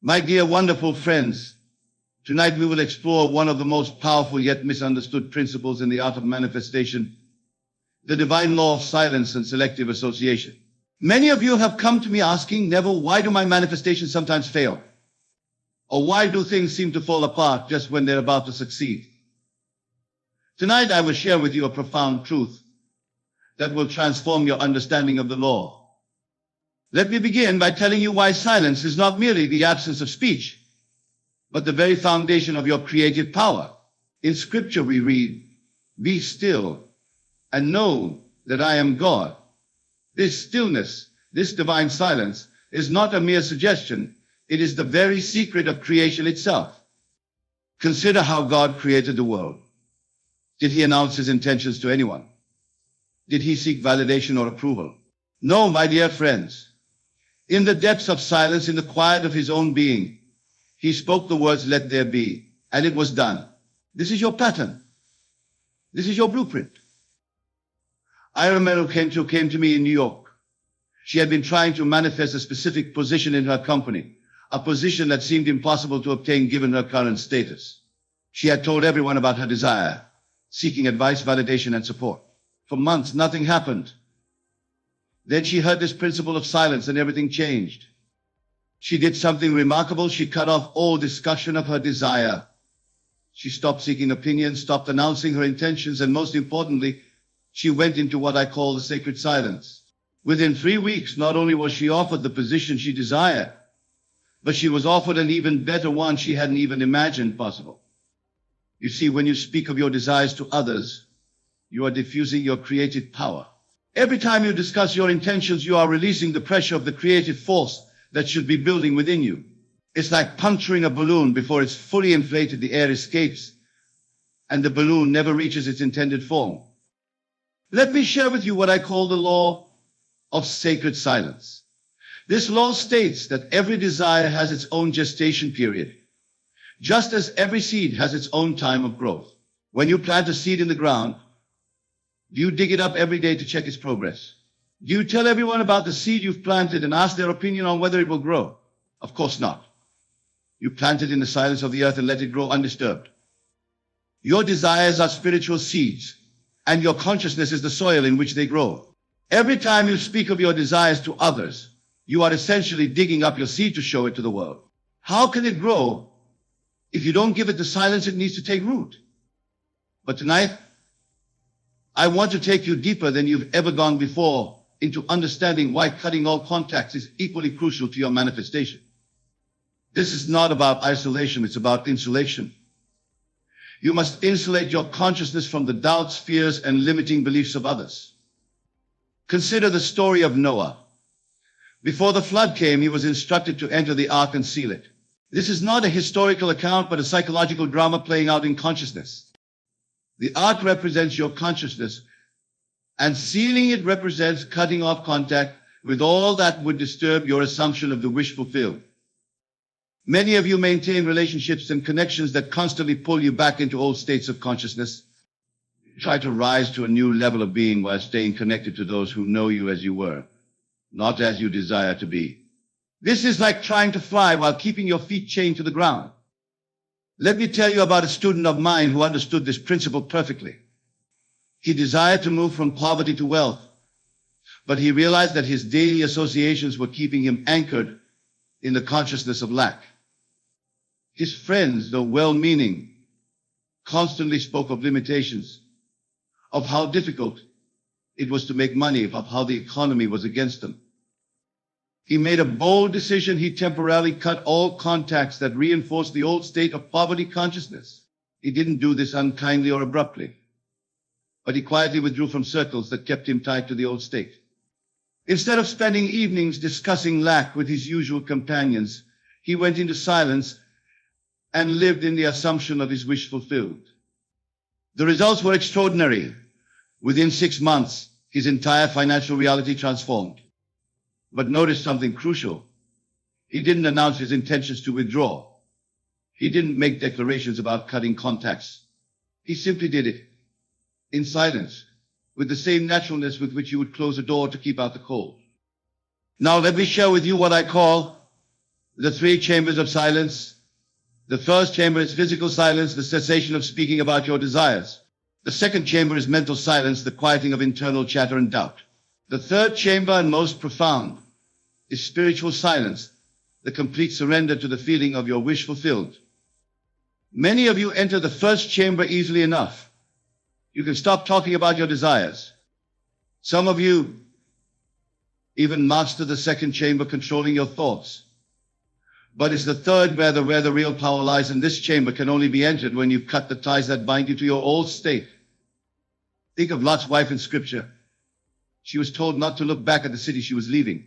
My dear wonderful friends, tonight we will explore one of the most powerful yet misunderstood principles in the art of manifestation, the divine law of silence and selective association. Many of you have come to me asking, Neville, why do my manifestations sometimes fail? Or why do things seem to fall apart just when they're about to succeed? Tonight I will share with you a profound truth that will transform your understanding of the law. Let me begin by telling you why silence is not merely the absence of speech, but the very foundation of your creative power. In Scripture we read, "Be still and know that I am God." This stillness, this divine silence, is not a mere suggestion. It is the very secret of creation itself. Consider how God created the world. Did he announce his intentions to anyone? Did he seek validation or approval? No, my dear friends. In the depths of silence, in the quiet of his own being, he spoke the words, "Let there be," and it was done. This is your pattern. This is your blueprint. I remember who came to me in New York. She had been trying to manifest a specific position in her company, a position that seemed impossible to obtain given her current status. She had told everyone about her desire, seeking advice, validation, and support. For months, nothing happened. Then she heard this principle of silence and everything changed. She did something remarkable. She cut off all discussion of her desire. She stopped seeking opinions, stopped announcing her intentions, and most importantly, she went into what I call the sacred silence. Within 3 weeks, not only was she offered the position she desired, but she was offered an even better one she hadn't even imagined possible. You see, when you speak of your desires to others, you are diffusing your creative power. Every time you discuss your intentions, you are releasing the pressure of the creative force that should be building within you. It's like puncturing a balloon before it's fully inflated, the air escapes, and the balloon never reaches its intended form. Let me share with you what I call the law of sacred silence. This law states that every desire has its own gestation period, just as every seed has its own time of growth. When you plant a seed in the ground, do you dig it up every day to check its progress? Do you tell everyone about the seed you've planted and ask their opinion on whether it will grow? Of course not. You plant it in the silence of the earth and let it grow undisturbed. Your desires are spiritual seeds, and your consciousness is the soil in which they grow. Every time you speak of your desires to others, you are essentially digging up your seed to show it to the world. How can it grow if you don't give it the silence it needs to take root? But tonight, I want to take you deeper than you've ever gone before into understanding why cutting all contacts is equally crucial to your manifestation. This is not about isolation, it's about insulation. You must insulate your consciousness from the doubts, fears, and limiting beliefs of others. Consider the story of Noah. Before the flood came, he was instructed to enter the ark and seal it. This is not a historical account, but a psychological drama playing out in consciousness. The ark represents your consciousness, and sealing it represents cutting off contact with all that would disturb your assumption of the wish fulfilled. Many of you maintain relationships and connections that constantly pull you back into old states of consciousness. Try to rise to a new level of being while staying connected to those who know you as you were, not as you desire to be. This is like trying to fly while keeping your feet chained to the ground. Let me tell you about a student of mine who understood this principle perfectly. He desired to move from poverty to wealth, but he realized that his daily associations were keeping him anchored in the consciousness of lack. His friends, though well-meaning, constantly spoke of limitations, of how difficult it was to make money, of how the economy was against them. He made a bold decision. He temporarily cut all contacts that reinforced the old state of poverty consciousness. He didn't do this unkindly or abruptly, but he quietly withdrew from circles that kept him tied to the old state. Instead of spending evenings discussing lack with his usual companions, he went into silence and lived in the assumption of his wish fulfilled. The results were extraordinary. Within 6 months, his entire financial reality transformed. But notice something crucial. He didn't announce his intentions to withdraw. He didn't make declarations about cutting contacts. He simply did it in silence, with the same naturalness with which you would close a door to keep out the cold. Now let me share with you what I call the three chambers of silence. The first chamber is physical silence, the cessation of speaking about your desires. The second chamber is mental silence, the quieting of internal chatter and doubt. The third chamber, and most profound, is spiritual silence, the complete surrender to the feeling of your wish fulfilled. Many of you enter the first chamber easily enough. You can stop talking about your desires. Some of you even master the second chamber, controlling your thoughts. But it's the third where the real power lies, and this chamber can only be entered when you've cut the ties that bind you to your old state. Think of Lot's wife in Scripture. She was told not to look back at the city she was leaving.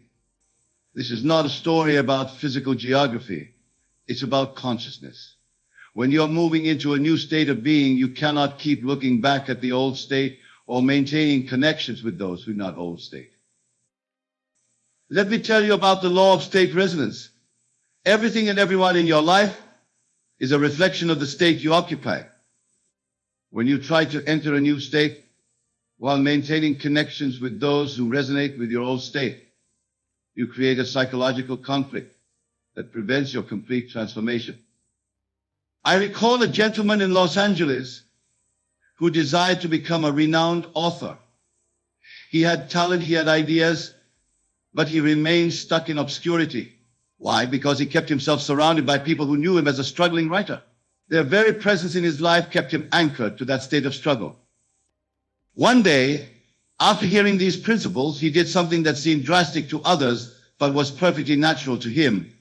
This is not a story about physical geography. It's about consciousness. When you're moving into a new state of being, you cannot keep looking back at the old state or maintaining connections with those who are not old state. Let me tell you about the law of state resonance. Everything and everyone in your life is a reflection of the state you occupy. When you try to enter a new state while maintaining connections with those who resonate with your old state, you create a psychological conflict that prevents your complete transformation. I recall a gentleman in Los Angeles who desired to become a renowned author. He had talent, he had ideas, but he remained stuck in obscurity. Why? Because he kept himself surrounded by people who knew him as a struggling writer. Their very presence in his life kept him anchored to that state of struggle. One day, after hearing these principles, he did something that seemed drastic to others, but was perfectly natural to him.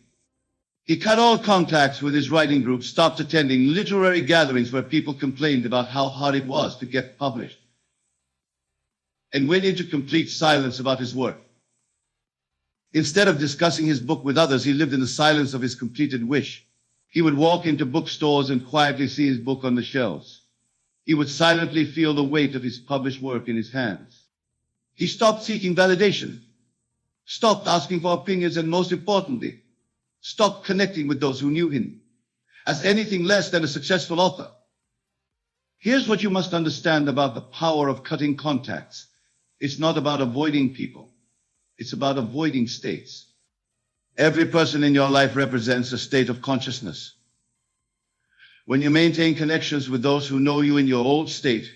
He cut all contacts with his writing group, stopped attending literary gatherings where people complained about how hard it was to get published, and went into complete silence about his work. Instead of discussing his book with others, he lived in the silence of his completed wish. He would walk into bookstores and quietly see his book on the shelves. He would silently feel the weight of his published work in his hands. He stopped seeking validation, stopped asking for opinions, and most importantly, stopped connecting with those who knew him as anything less than a successful author. Here's what you must understand about the power of cutting contacts. It's not about avoiding people. It's about avoiding states. Every person in your life represents a state of consciousness. When you maintain connections with those who know you in your old state,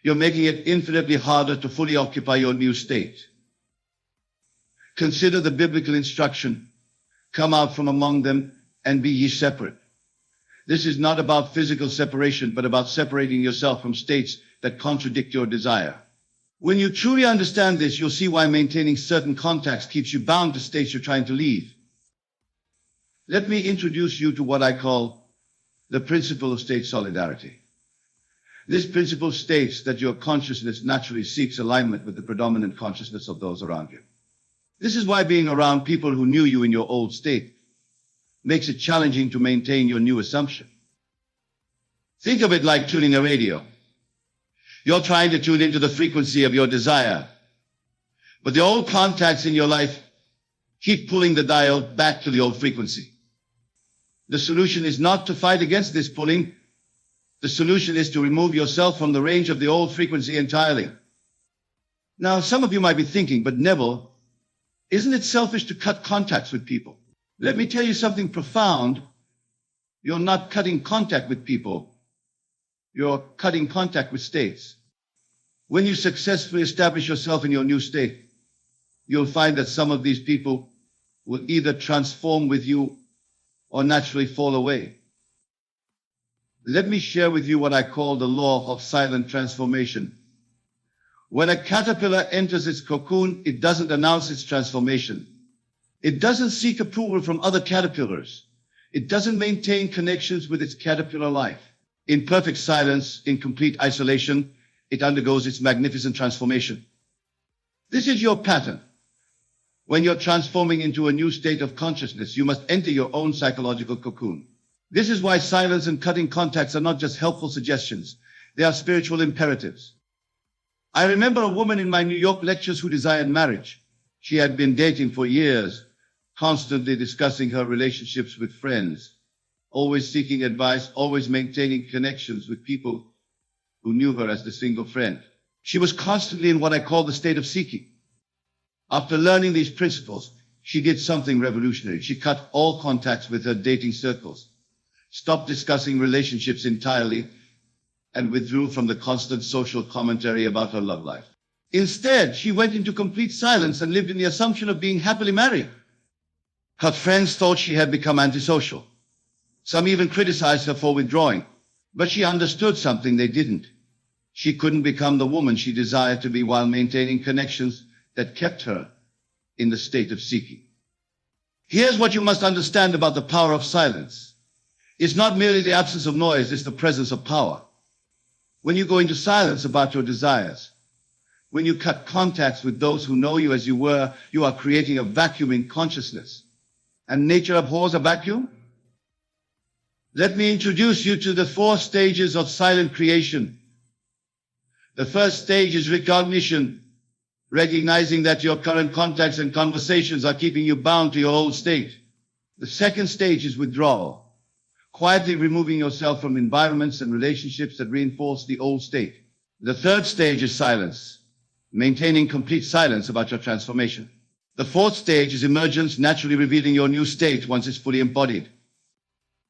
you're making it infinitely harder to fully occupy your new state. Consider the biblical instruction, "Come out from among them and be ye separate." This is not about physical separation, but about separating yourself from states that contradict your desire. When you truly understand this, you'll see why maintaining certain contacts keeps you bound to states you're trying to leave. Let me introduce you to what I call the principle of state solidarity. This principle states that your consciousness naturally seeks alignment with the predominant consciousness of those around you. This is why being around people who knew you in your old state makes it challenging to maintain your new assumption. Think of it like tuning a radio. You're trying to tune into the frequency of your desire, but the old contacts in your life keep pulling the dial back to the old frequency. The solution is not to fight against this pulling. The solution is to remove yourself from the range of the old frequency entirely. Now, some of you might be thinking, but Neville, isn't it selfish to cut contacts with people? Let me tell you something profound. You're not cutting contact with people. You're cutting contact with states. When you successfully establish yourself in your new state, you'll find that some of these people will either transform with you or naturally fall away. Let me share with you what I call the law of silent transformation. When a caterpillar enters its cocoon, it doesn't announce its transformation. It doesn't seek approval from other caterpillars. It doesn't maintain connections with its caterpillar life. In perfect silence, in complete isolation, it undergoes its magnificent transformation. This is your pattern. When you're transforming into a new state of consciousness, you must enter your own psychological cocoon. This is why silence and cutting contacts are not just helpful suggestions. They are spiritual imperatives. I remember a woman in my New York lectures who desired marriage. She had been dating for years, constantly discussing her relationships with friends, always seeking advice, always maintaining connections with people who knew her as the single friend. She was constantly in what I call the state of seeking. After learning these principles, she did something revolutionary. She cut all contacts with her dating circles, stopped discussing relationships entirely, and withdrew from the constant social commentary about her love life. Instead, she went into complete silence and lived in the assumption of being happily married. Her friends thought she had become antisocial. Some even criticized her for withdrawing, but she understood something they didn't. She couldn't become the woman she desired to be while maintaining connections that kept her in the state of seeking. Here's what you must understand about the power of silence. It's not merely the absence of noise, it's the presence of power. When you go into silence about your desires, when you cut contacts with those who know you as you were, you are creating a vacuum in consciousness. And nature abhors a vacuum? Let me introduce you to the 4 stages of silent creation. The first stage is recognition, recognizing that your current contacts and conversations are keeping you bound to your old state. The second stage is withdrawal, quietly removing yourself from environments and relationships that reinforce the old state. The third stage is silence, maintaining complete silence about your transformation. The fourth stage is emergence, naturally revealing your new state once it's fully embodied.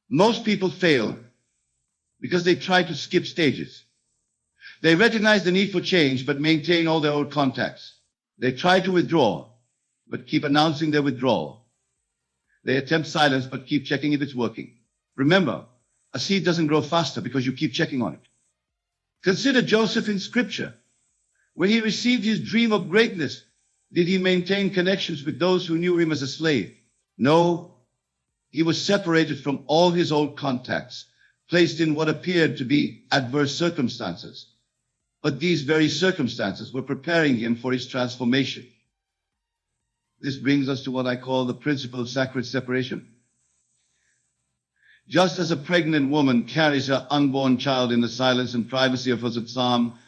Most people fail because they try to skip stages. They recognize the need for change but maintain all their old contacts. They try to withdraw but keep announcing their withdrawal. They attempt silence but keep checking if it's working. Remember, a seed doesn't grow faster because you keep checking on it. Consider Joseph in Scripture. When he received his dream of greatness, did he maintain connections with those who knew him as a slave? No. He was separated from all his old contacts, placed in what appeared to be adverse circumstances. But these very circumstances were preparing him for his transformation. This brings us to what I call the principle of sacred separation. Just as a pregnant woman carries her unborn child in the silence and privacy of her psalm,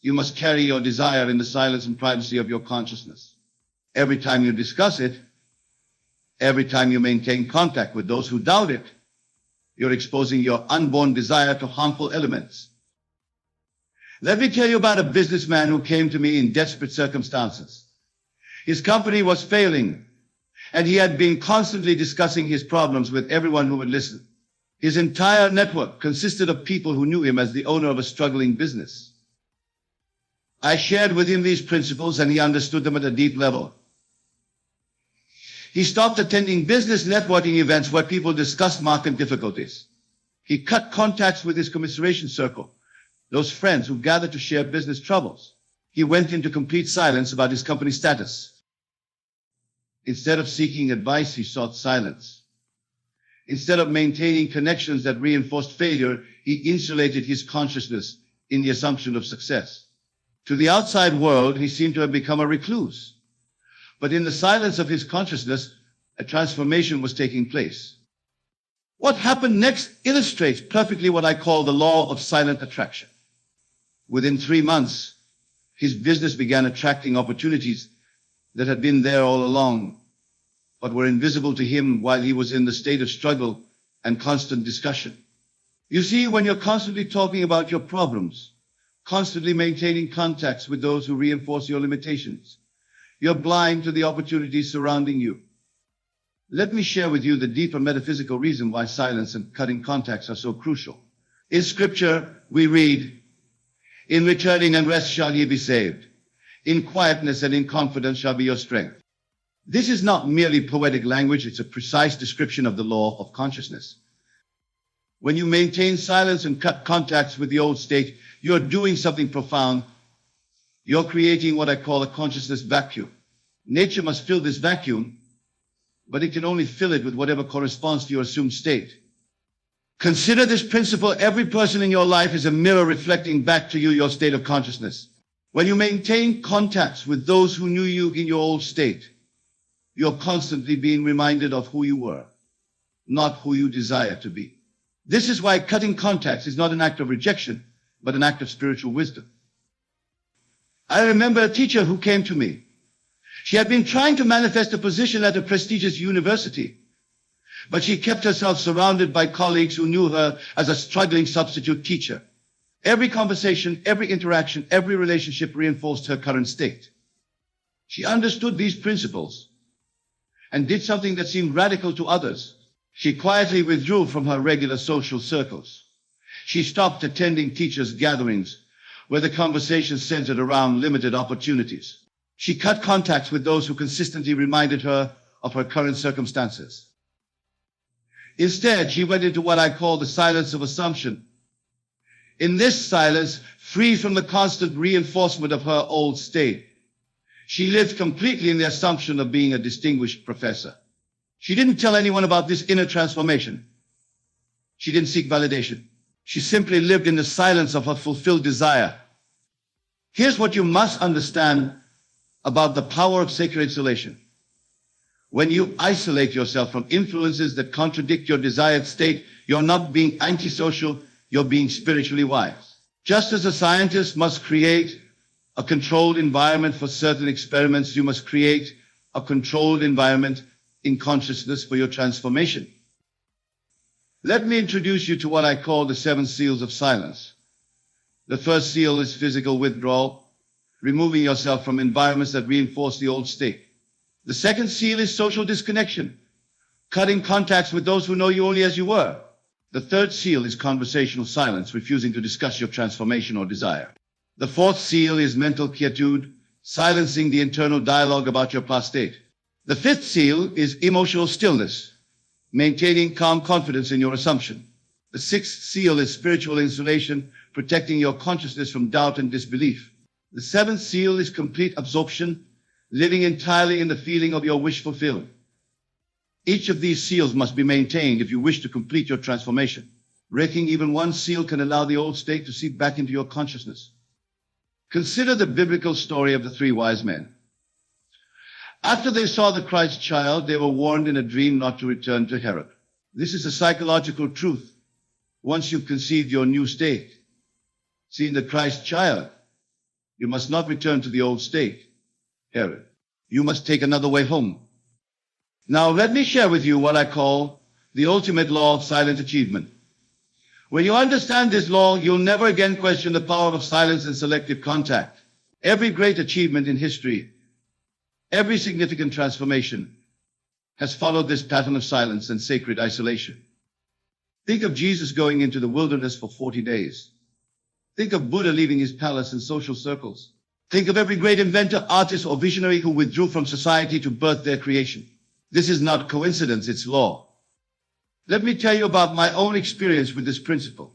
you must carry your desire in the silence and privacy of your consciousness. Every time you discuss it, every time you maintain contact with those who doubt it, you're exposing your unborn desire to harmful elements. Let me tell you about a businessman who came to me in desperate circumstances. His company was failing, and he had been constantly discussing his problems with everyone who would listen. His entire network consisted of people who knew him as the owner of a struggling business. I shared with him these principles, and he understood them at a deep level. He stopped attending business networking events where people discussed market difficulties. He cut contacts with his commiseration circle, those friends who gathered to share business troubles. He went into complete silence about his company status. Instead of seeking advice, he sought silence. Instead of maintaining connections that reinforced failure, he insulated his consciousness in the assumption of success. To the outside world, he seemed to have become a recluse. But in the silence of his consciousness, a transformation was taking place. What happened next illustrates perfectly what I call the law of silent attraction. Within 3 months, his business began attracting opportunities that had been there all along, but were invisible to him while he was in the state of struggle and constant discussion. You see, when you're constantly talking about your problems, constantly maintaining contacts with those who reinforce your limitations, you're blind to the opportunities surrounding you. Let me share with you the deeper metaphysical reason why silence and cutting contacts are so crucial. In Scripture, we read, "In returning and rest shall ye be saved. In quietness and in confidence shall be your strength." This is not merely poetic language, it's a precise description of the law of consciousness. When you maintain silence and cut contacts with the old state, you're doing something profound. You're creating what I call a consciousness vacuum. Nature must fill this vacuum, but it can only fill it with whatever corresponds to your assumed state. Consider this principle. Every person in your life is a mirror reflecting back to you your state of consciousness. When you maintain contacts with those who knew you in your old state, you're constantly being reminded of who you were, not who you desire to be. This is why cutting contacts is not an act of rejection, but an act of spiritual wisdom. I remember a teacher who came to me. She had been trying to manifest a position at a prestigious university, but she kept herself surrounded by colleagues who knew her as a struggling substitute teacher. Every conversation, every interaction, every relationship reinforced her current state. She understood these principles, and did something that seemed radical to others. She quietly withdrew from her regular social circles. She stopped attending teachers' gatherings where the conversation centered around limited opportunities. She cut contacts with those who consistently reminded her of her current circumstances. Instead, she went into what I call the silence of assumption. In this silence, free from the constant reinforcement of her old state, she lived completely in the assumption of being a distinguished professor. She didn't tell anyone about this inner transformation. She didn't seek validation. She simply lived in the silence of her fulfilled desire. Here's what you must understand about the power of sacred isolation. When you isolate yourself from influences that contradict your desired state, you're not being antisocial, you're being spiritually wise. Just as a scientist must create a controlled environment for certain experiments, you must create a controlled environment in consciousness for your transformation. Let me introduce you to what I call the 7 seals of silence. The first seal is physical withdrawal, removing yourself from environments that reinforce the old state. The second seal is social disconnection, cutting contacts with those who know you only as you were. The third seal is conversational silence, refusing to discuss your transformation or desire. The fourth seal is mental quietude, silencing the internal dialogue about your past state. The fifth seal is emotional stillness, maintaining calm confidence in your assumption. The sixth seal is spiritual insulation, protecting your consciousness from doubt and disbelief. The seventh seal is complete absorption, living entirely in the feeling of your wish fulfilled. Each of these seals must be maintained if you wish to complete your transformation. Breaking even one seal can allow the old state to seep back into your consciousness. Consider the biblical story of the 3 wise men. After they saw the Christ child, they were warned in a dream not to return to Herod. This is a psychological truth. Once you've conceived your new state, seeing the Christ child, you must not return to the old state, Herod. You must take another way home. Now let me share with you what I call the ultimate law of silent achievement. When you understand this law, you'll never again question the power of silence and selective contact. Every great achievement in history, every significant transformation has followed this pattern of silence and sacred isolation. Think of Jesus going into the wilderness for 40 days. Think of Buddha leaving his palace and social circles. Think of every great inventor, artist, or visionary who withdrew from society to birth their creation. This is not coincidence, it's law. Let me tell you about my own experience with this principle.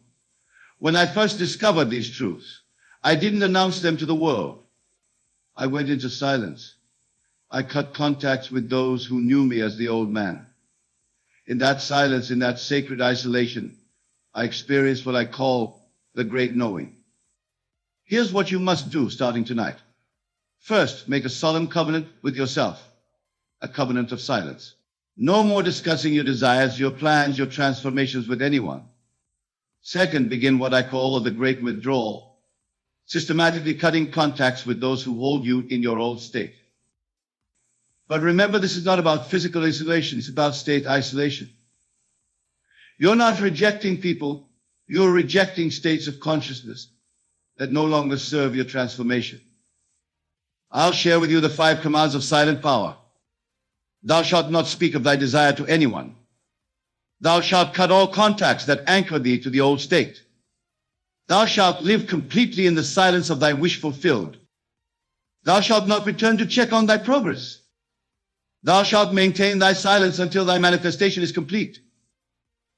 When I first discovered these truths, I didn't announce them to the world. I went into silence. I cut contacts with those who knew me as the old man. In that silence, in that sacred isolation, I experienced what I call the great knowing. Here's what you must do starting tonight. First, make a solemn covenant with yourself, a covenant of silence. No more discussing your desires, your plans, your transformations with anyone. Second, begin what I call the great withdrawal, systematically cutting contacts with those who hold you in your old state. But remember, this is not about physical isolation, it's about state isolation. You're not rejecting people, you're rejecting states of consciousness that no longer serve your transformation. I'll share with you the 5 commands of silent power. Thou shalt not speak of thy desire to anyone. Thou shalt cut all contacts that anchor thee to the old state. Thou shalt live completely in the silence of thy wish fulfilled. Thou shalt not return to check on thy progress. Thou shalt maintain thy silence until thy manifestation is complete.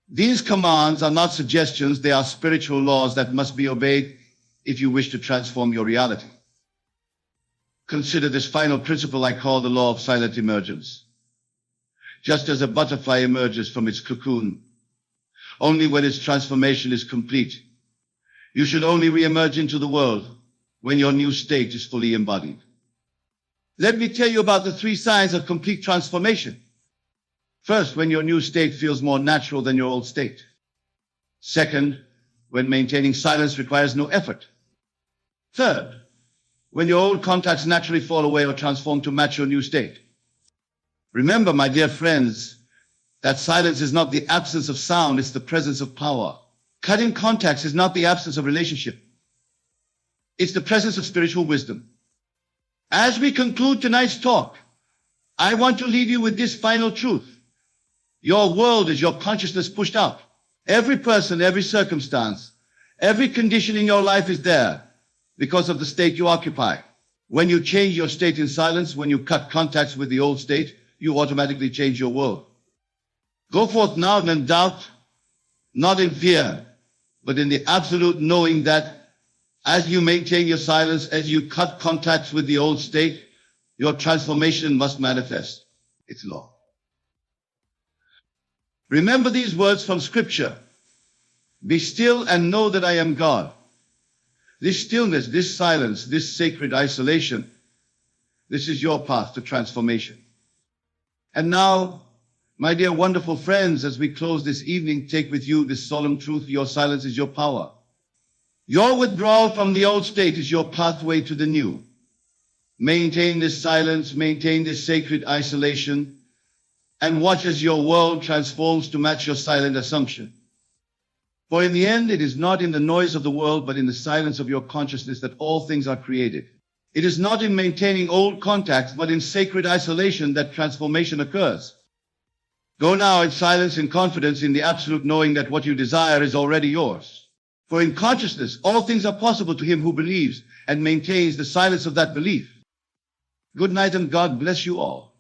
These commands are not suggestions, they are spiritual laws that must be obeyed if you wish to transform your reality. Consider this final principle I call the law of silent emergence. Just as a butterfly emerges from its cocoon, only when its transformation is complete, you should only re-emerge into the world when your new state is fully embodied. Let me tell you about the 3 signs of complete transformation. First, when your new state feels more natural than your old state. Second, when maintaining silence requires no effort. Third, when your old contacts naturally fall away or transform to match your new state. Remember, my dear friends, that silence is not the absence of sound, it's the presence of power. Cutting contacts is not the absence of relationship. It's the presence of spiritual wisdom. As we conclude tonight's talk, I want to leave you with this final truth. Your world is your consciousness pushed up. Every person, every circumstance, every condition in your life is there because of the state you occupy. When you change your state in silence, when you cut contacts with the old state, you automatically change your world. Go forth now in doubt, not in fear, but in the absolute knowing that as you maintain your silence, as you cut contacts with the old state, your transformation must manifest its law. Remember these words from Scripture. Be still and know that I am God. This stillness, this silence, this sacred isolation, this is your path to transformation. And now, my dear wonderful friends, as we close this evening, take with you this solemn truth: your silence is your power. Your withdrawal from the old state is your pathway to the new. Maintain this silence, maintain this sacred isolation, and watch as your world transforms to match your silent assumption. For in the end, it is not in the noise of the world, but in the silence of your consciousness that all things are created. It is not in maintaining old contacts, but in sacred isolation that transformation occurs. Go now in silence and confidence in the absolute knowing that what you desire is already yours. For in consciousness, all things are possible to him who believes and maintains the silence of that belief. Good night and God bless you all.